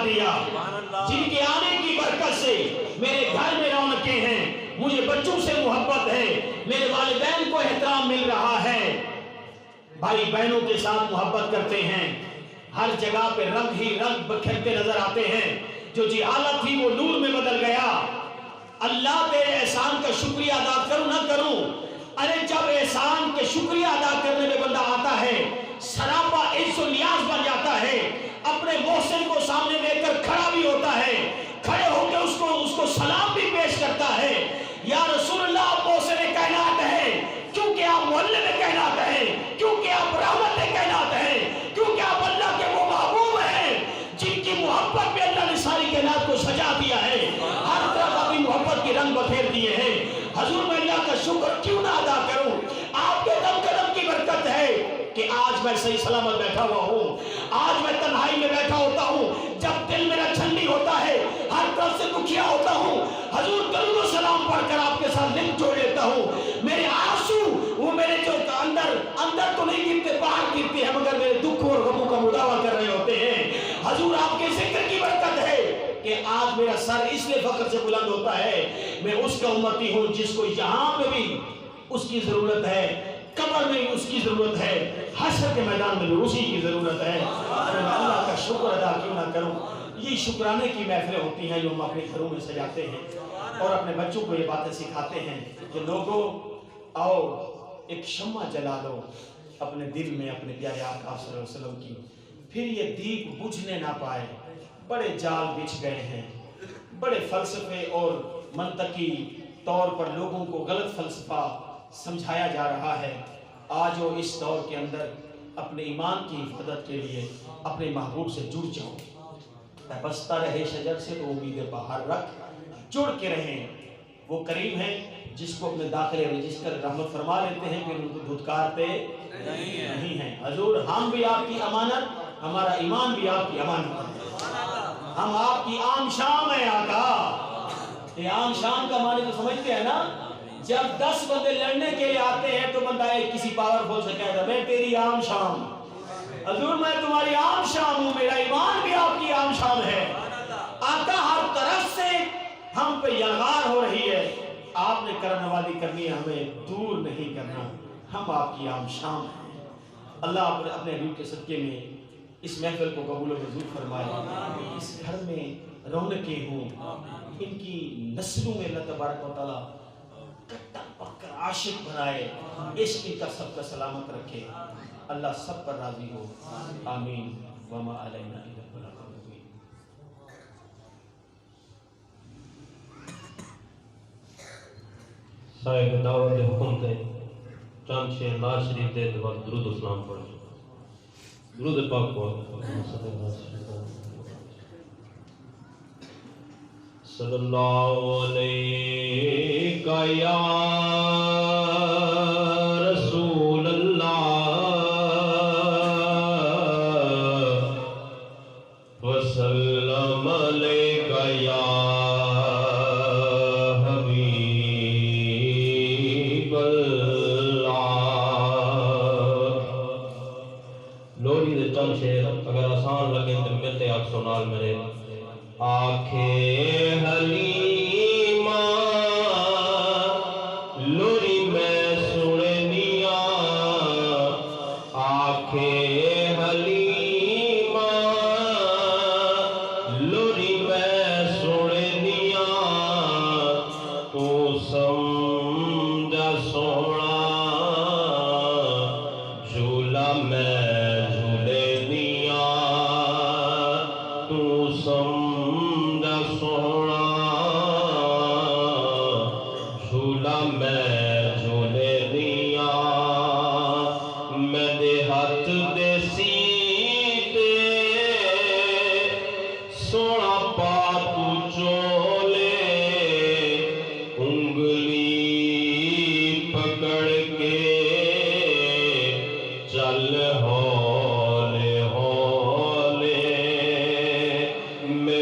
دیا، جن کے آنے کی برکت سے میرے گھر میں رونقیں ہیں، مجھے بچوں سے محبت ہے، میرے والدین کو احترام مل رہا ہے، بھائی بہنوں کے ساتھ محبت کرتے ہیں، ہر جگہ پہ رنگ ہی رنگ بکھرتے نظر آتے ہیں، جو جہالت تھی وہ نور میں بدل گیا۔ اللہ تیرے احسان کا شکریہ ادا کروں نہ کروں، ارے جب احسان کے شکریہ ادا کرنے میں بندہ آتا ہے سراپا عز و نیاز بن جاتا ہے، اپنے محسن کو سامنے لے کر کھڑا بھی ہوتا ہے، کھڑے ہو کے اس کو سلام بھی پیش کرتا ہے، یا رسول اللہ آپ محسن کائنات ہیں، کیونکہ آپ معلم کائنات ہیں، کیونکہ آپ رحمت کائنات ہیں، کیونکہ آپ اللہ کے وہ محبوب ہیں جن کی محبت میں اللہ نے ساری کائنات کو سجا دیا ہے، ہر طرف اپنی محبت کے رنگ بکھیر دیے ہیں۔ حضور میں اللہ کا شکر کیوں نہ ادا کروں؟ آپ کے دم قدم کی برکت ہے کہ آج میں صحیح سلامت بیٹھا ہوا ہوں، آج میں تنہائی میں بیٹھا ہوتا ہوں، جب دل میرا ٹھنڈی ہوتا ہے، ہر طرف سے دکھیا ہوتا ہوں، حضور درود و سلام پڑھ کر آپ کے ساتھ لنک جوڑ لیتا ہوں، میرے آنسو وہ میرے جو اندر تو نہیں گرتے، باہر گرتے ہیں، مگر میرے دکھ اور غموں کا مداوع کر رہے ہوتے ہیں۔ حضور آپ کے ذکر کی برکت ہے کہ آج میرا سر اس لیے فخر سے بلند ہوتا ہے، میں اس کا امتی ہوں جس کو یہاں پہ بھی اس کی ضرورت ہے، قبر میں بھی اس کی ضرورت ہے، حشر کے میدان میں بھی اسی کی ضرورت ہے۔ میں اللہ کا شکر ادا کیوں نہ کروں؟ یہ شکرانے کی محفلیں ہوتی ہیں جو ہم اپنے گھروں میں سجاتے ہیں اور اپنے بچوں کو یہ باتیں سکھاتے ہیں کہ لوگوں آؤ ایک شمع جلا دو اپنے دل میں اپنے پیارے آقا صلی اللہ علیہ وسلم کی، پھر یہ دیپ بجھنے نہ پائے۔ بڑے جال بچھ گئے ہیں، بڑے فلسفے اور منطقی طور پر لوگوں کو غلط فلسفہ سمجھایا جا رہا ہے۔ آج وہ اس دور کے اندر اپنے ایمان کی حفاظت کے لیے اپنے محبوب سے جڑ جاؤ، بستہ رہے شجر سے تو امید باہر رکھ، جڑ کے رہیں۔ وہ کریم ہے جس کو اپنے داخلے رجسٹر رحمت فرما لیتے ہیں، پھر ان کو دھتکارتے نہیں ہیں۔ حضور ہم بھی آپ کی امانت، ہمارا ایمان بھی آپ کی امانت ہے، ہم آپ کی عام شام ہیں آقا۔ یہ عام شام کا معنی تو سمجھتے ہیں نا؟ جب 10 بندے لڑنے کے لیے آتے ہیں تو بندہ ایک کسی پاورفل سے کہتا ہے میں تیری عام شام، حضور میں تمہاری عام شام ہوں، میرا ایمان بھی آپ کی عام شام ہے۔ آقا ہر طرف سے ہم پہ یلغار ہو رہی ہے، آپ نے کرم نوازی کرنی ہے، ہمیں دور نہیں کرنا، ہم آپ کی عام شام ہیں۔ اللہ اپنے حبیب کے صدقے میں اس محفل کو قبول و منظور فرمائے، اس گھر میں رونقیں ہوں، ان کی نسلوں میں اللہ تبارک و تعالیٰ کٹا پکا عاشق بنائے، عشق ان کا سب کا سلامت رکھے، اللہ سب پر راضی ہو، آمین۔ وما علینا الا البلاغ المبین۔ صاحب دعوت حکم تے چند شیر ناز شریف دے بعد درود و سلام پڑھو، درود پاک پڑھو۔ صلی اللہ علیہ یا رسول اللہ وسلم علیہ یا حبیب اللہ۔ لوری دے چند شیر اگر آسان لگے تو ملتے آپ سنال میرے۔ آنکھیں حلیمہ لوری میں سننیا، آنکھیں حلیمہ لوری میں سننیا، تو سمجھا سونا جھولا میں جھولے دیا، تو سمجھا سونا جھولا میں جھولے دیا، میں دے ہاتھ دے سیتے سونا پاتو چولے، انگلی پکڑ کے چل ہولے ہولے، میں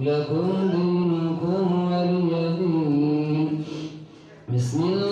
لكم دينكم ولي دين. بسم الله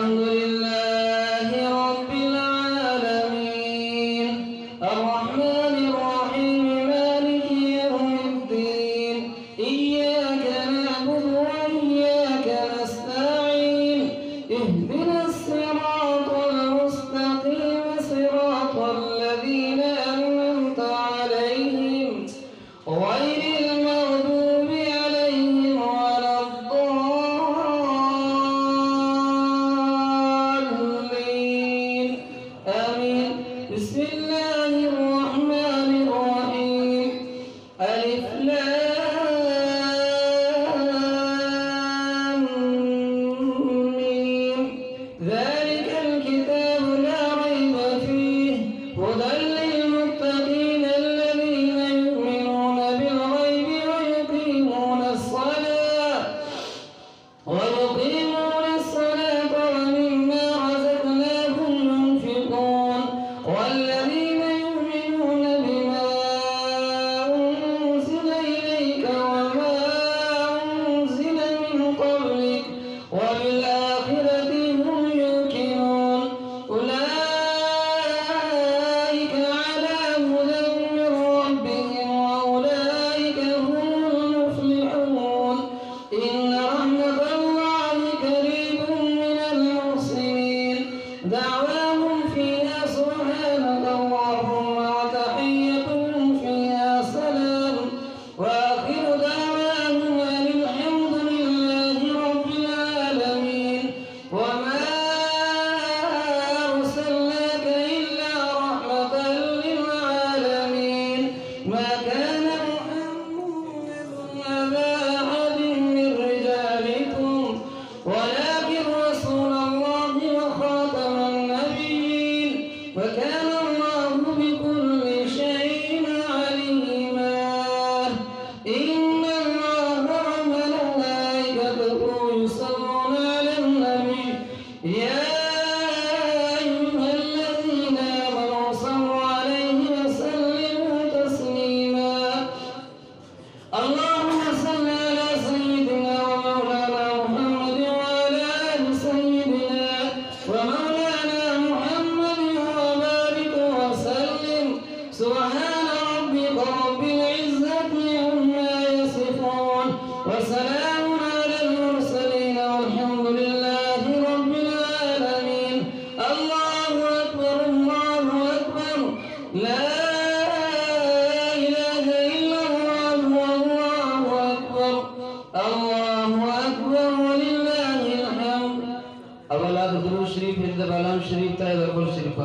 الحمد لله رب العالمين الرحمن الرحيم مالك يوم الدين إياك نعبد وإياك نستعين اهدنا الصراط المستقيم صراط الذين أنعمت عليهم غير المغضوب عليهم ولا الضالين آمين. بسم الله الرحمن الرحيم ألف لام ميم ذلك الكتاب لا ريب فيه هدى للمتقين الذين يؤمنون بالغيب ويقيمون الصلاة ومما رزقناهم ينفقون والذين يؤمنون بما أنزل إليك وما أنزل من قبلك وبالآخرة هم يوقنون أولئك على هدى من ربهم وأولئك هم المفلحون إن رحمة الله قريب من المحسنين دعواهم فيها سبحانك اللهم وتحيتهم فيها سلام وآخر دعواهم أن الحمد لله رب العالمين وما أرسلناك إلا رحمة للعالمين ما كان محمد أبا أحد من رجالكم ولكن رسول الله وخاتم النبيين وكان الله بكل شيء عليما إن الله وملائكته يصلون على النبي يا أيها الذين آمنوا صلوا عليه وسلموا تسليما اللهم صل على سيدنا ومولانا محمد وعلى آل سيدنا ومولانا محمد وبارك وسلم سبحان ربك رب العزة عما يصفون وسلام على المرسلين والحمد لله رب العالمين الله أكبر الله أكبر لا إله إلا الله والله أكبر الله أكبر ولله الحمد أولا درود شريف هند بلام شريف تايد أقول شريف